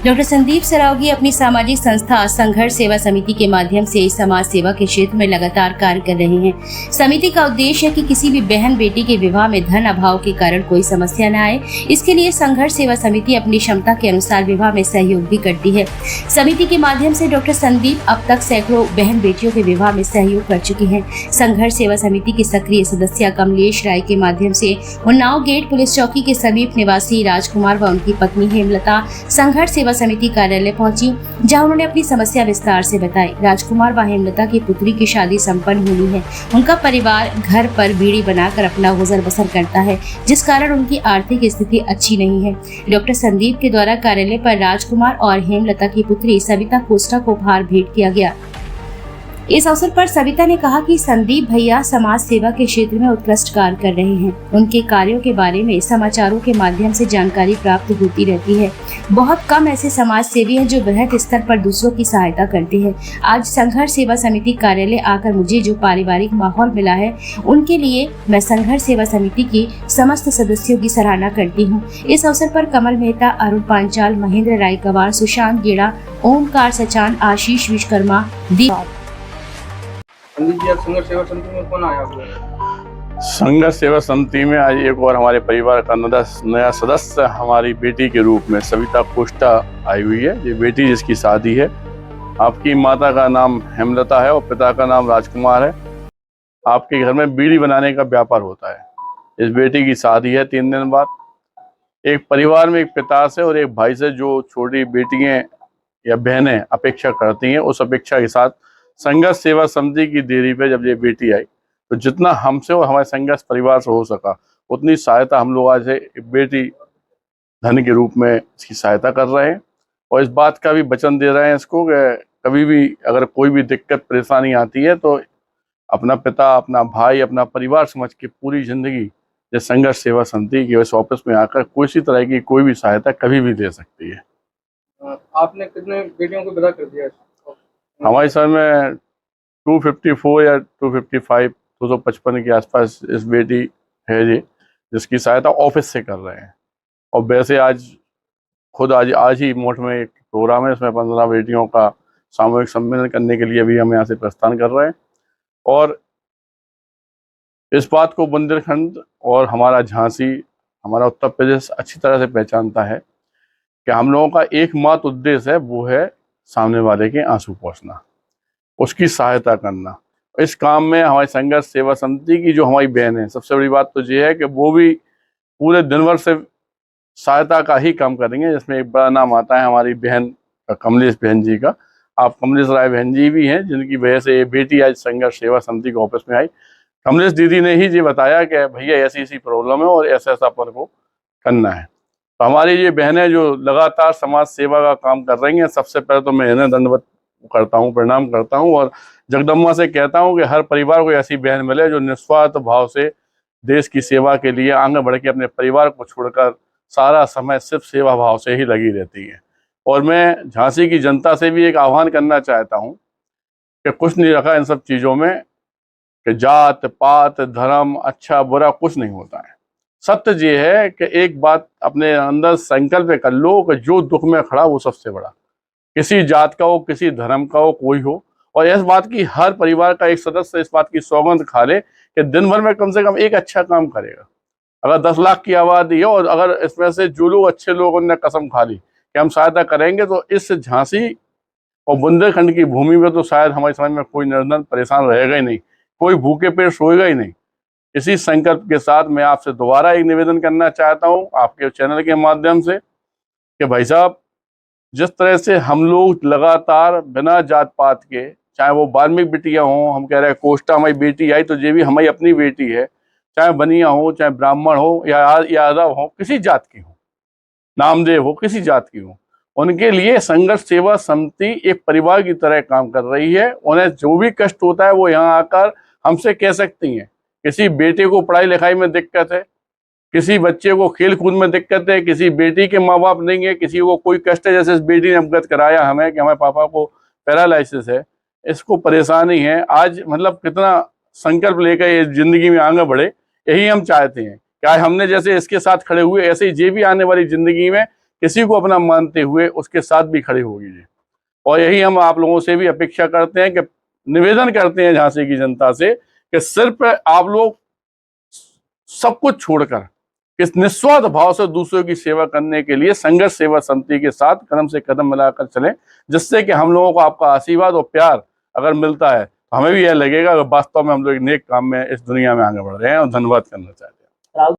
Doctor Sandeep Saraogi अपनी सामाजिक संस्था संघर्ष सेवा समिति के माध्यम से समाज सेवा के क्षेत्र में लगातार कार्य कर रहे हैं। समिति का उद्देश्य है कि किसी भी बहन बेटी के विवाह में धन अभाव के कारण कोई समस्या न आए। इसके लिए संघर्ष सेवा समिति अपनी क्षमता के अनुसार विवाह में सहयोग भी करती है। समिति के माध्यम से डॉक्टर संदीप अब तक सैकड़ों बहन बेटियों के विवाह में सहयोग कर चुकी है। संघर्ष सेवा समिति की सक्रिय सदस्य कमलेश राय के माध्यम से उन्नाव गेट पुलिस चौकी के समीप निवासी राजकुमार व उनकी पत्नी हेमलता संघर्ष सेवा समिति कार्यालय पहुंची, जहां उन्होंने अपनी समस्या विस्तार से बताई। राजकुमार व हेमलता की पुत्री की शादी संपन्न हुई है। उनका परिवार घर पर बीड़ी बनाकर अपना गुजर बसर करता है, जिस कारण उनकी आर्थिक स्थिति अच्छी नहीं है। डॉक्टर संदीप के द्वारा कार्यालय पर राजकुमार और हेमलता की पुत्री सविता कोस्टा को उपहार भेंट किया गया। इस अवसर पर सविता ने कहा कि संदीप भैया समाज सेवा के क्षेत्र में उत्कृष्ट कार्य कर रहे हैं। उनके कार्यों के बारे में समाचारों के माध्यम से जानकारी प्राप्त होती रहती है। बहुत कम ऐसे समाज सेवी हैं जो बृहद स्तर पर दूसरों की सहायता करते हैं। आज संघर्ष सेवा समिति कार्यालय आकर मुझे जो पारिवारिक माहौल मिला है, उनके लिए मैं संघर्ष सेवा समिति की समस्त सदस्यों की सराहना करती हूँ। इस अवसर पर कमल मेहता, अरुण पांचाल, महेंद्र राय कवार, सुशांत गेड़ा, ओमकार सचान, आशीष विश्वकर्मा, संदीप जी, संघर्ष सेवा समिति में कौन आया हुआ है? संघर्ष सेवा समिति में आज एक और हमारे परिवार का नया सदस्य हमारी बेटी के रूप में सविता कोस्टा आई हुई है। ये बेटी जिसकी शादी है। आपकी माता का नाम हेमलता है और पिता का नाम राजकुमार है। आपके घर में बीड़ी बनाने का व्यापार होता है। इस बेटी की शादी है 3 दिन बाद। एक परिवार में एक पिता से और एक भाई से जो छोटी बेटियां या बहनें अपेक्षा करती हैं, उस अपेक्षा के साथ संघर्ष सेवा समिति की देरी पे जब ये बेटी आई, तो जितना हमसे और हमारे संघर्ष परिवार से हो सका उतनी सहायता हम लोग आज बेटी धन के रूप में इसकी सहायता कर रहे हैं। और इस बात का भी वचन दे रहे हैं इसको कि कभी भी अगर कोई भी दिक्कत परेशानी आती है तो अपना पिता, अपना भाई, अपना परिवार समझ के पूरी जिंदगी ये संघर्ष सेवा समिति के इस ऑफिस में आकर किसी तरह की कोई भी सहायता कभी भी दे सकती है। आपने कितने बेटियों को विदा कर दिया? हमारे सर में 254 या 255 255 के आसपास इस बेटी है जी, जिसकी सहायता ऑफिस से कर रहे हैं। और वैसे आज ही मोट में एक प्रोग्राम है, इसमें 15 बेटियों का सामूहिक सम्मेलन करने के लिए भी हम यहाँ से प्रस्थान कर रहे हैं। और इस बात को बुंदेलखंड और हमारा झांसी, हमारा उत्तर प्रदेश अच्छी तरह से पहचानता है कि हम लोगों का एकमात्र उद्देश्य है, वो है सामने वाले के आंसू पोंछना, उसकी सहायता करना। इस काम में हमारी संघर्ष सेवा समिति की जो हमारी बहन है, सबसे बड़ी बात तो ये है कि वो भी पूरे दिन भर से सहायता का ही काम करेंगे। जिसमें एक बड़ा नाम आता है हमारी बहन का, कमलेश बहन जी का। आप कमलेश राय बहन जी भी हैं, जिनकी वजह से ये बेटी आज संघर्ष सेवा समिति के ऑफिस में आई। कमलेश दीदी ने ही ये बताया कि भैया ऐसी ऐसी प्रॉब्लम है और ऐसा ऐसा अपन को करना है। तो हमारी ये बहनें जो लगातार समाज सेवा का काम कर रही हैं, सबसे पहले तो मैं इन्हें दंडवत करता हूँ, प्रणाम करता हूँ। और जगदम्बा से कहता हूँ कि हर परिवार को ऐसी बहन मिले जो निस्वार्थ भाव से देश की सेवा के लिए आगे बढ़ के अपने परिवार को छोड़कर सारा समय सिर्फ सेवा भाव से ही लगी रहती है। और मैं झांसी की जनता से भी एक आह्वान करना चाहता हूँ कि कुछ नहीं रखा इन सब चीज़ों में कि जात पात धर्म अच्छा बुरा कुछ नहीं होता है। सत्य ये है कि एक बात अपने अंदर संकल्प कर लो कि जो दुख में खड़ा वो सबसे बड़ा, किसी जात का हो, किसी धर्म का हो, कोई हो। और इस बात की हर परिवार का एक सदस्य इस बात की सौगंध खा ले कि दिन भर में कम से कम एक अच्छा काम करेगा। अगर 10 लाख की आबादी है और अगर इसमें से जो लोग अच्छे लोगों ने कसम खा ली कि हम सहायता करेंगे, तो इस झांसी और बुंदेलखंड की भूमि में तो शायद हमारी समझ में कोई निर्धन परेशान रहेगा ही नहीं, कोई भूखे पेट सोएगा ही नहीं। इसी संकल्प के साथ मैं आपसे दोबारा एक निवेदन करना चाहता हूँ आपके चैनल के माध्यम से कि भाई साहब, जिस तरह से हम लोग लगातार बिना जात पात के, चाहे वो वाल्मीकि बिटिया हों, हम कह रहे हैं कोस्टा हमारी बेटी आई तो ये भी हमारी अपनी बेटी है, चाहे बनिया हो, चाहे ब्राह्मण हो या यादव हो, किसी जात की हो, नामदेव हो, किसी जात की हो, उनके लिए संघर्ष सेवा समिति एक परिवार की तरह काम कर रही है। उन्हें जो भी कष्ट होता है वो यहाँ आकर हमसे कह सकती हैं। किसी बेटे को पढ़ाई लिखाई में दिक्कत है, किसी बच्चे को खेल कूद में दिक्कत है, किसी बेटी के माँ बाप नहीं है, किसी को कोई कष्ट है, जैसे इस बेटी ने अवगत कराया हमें कि हमारे पापा को पैरालिसिस है, इसको परेशानी है। आज मतलब कितना संकल्प लेकर ये जिंदगी में आगे बढ़े, यही हम चाहते हैं कि आज हमने जैसे इसके साथ खड़े हुए ऐसे ही ये भी आने वाली जिंदगी में किसी को अपना मानते हुए उसके साथ भी खड़े होगी जी। और यही हम आप लोगों से भी अपेक्षा करते हैं, कि निवेदन करते हैं झांसी की जनता से, कि सिर्फ आप लोग सब कुछ छोड़कर इस निस्वार्थ भाव से दूसरों की सेवा करने के लिए संघर्ष सेवा समिति के साथ कदम से कदम मिलाकर चलें, जिससे कि हम लोगों को आपका आशीर्वाद और प्यार अगर मिलता है तो हमें भी यह लगेगा कि वास्तव में हम लोग एक नेक काम में इस दुनिया में आगे बढ़ रहे हैं और धन्यवाद करना चाहते हैं।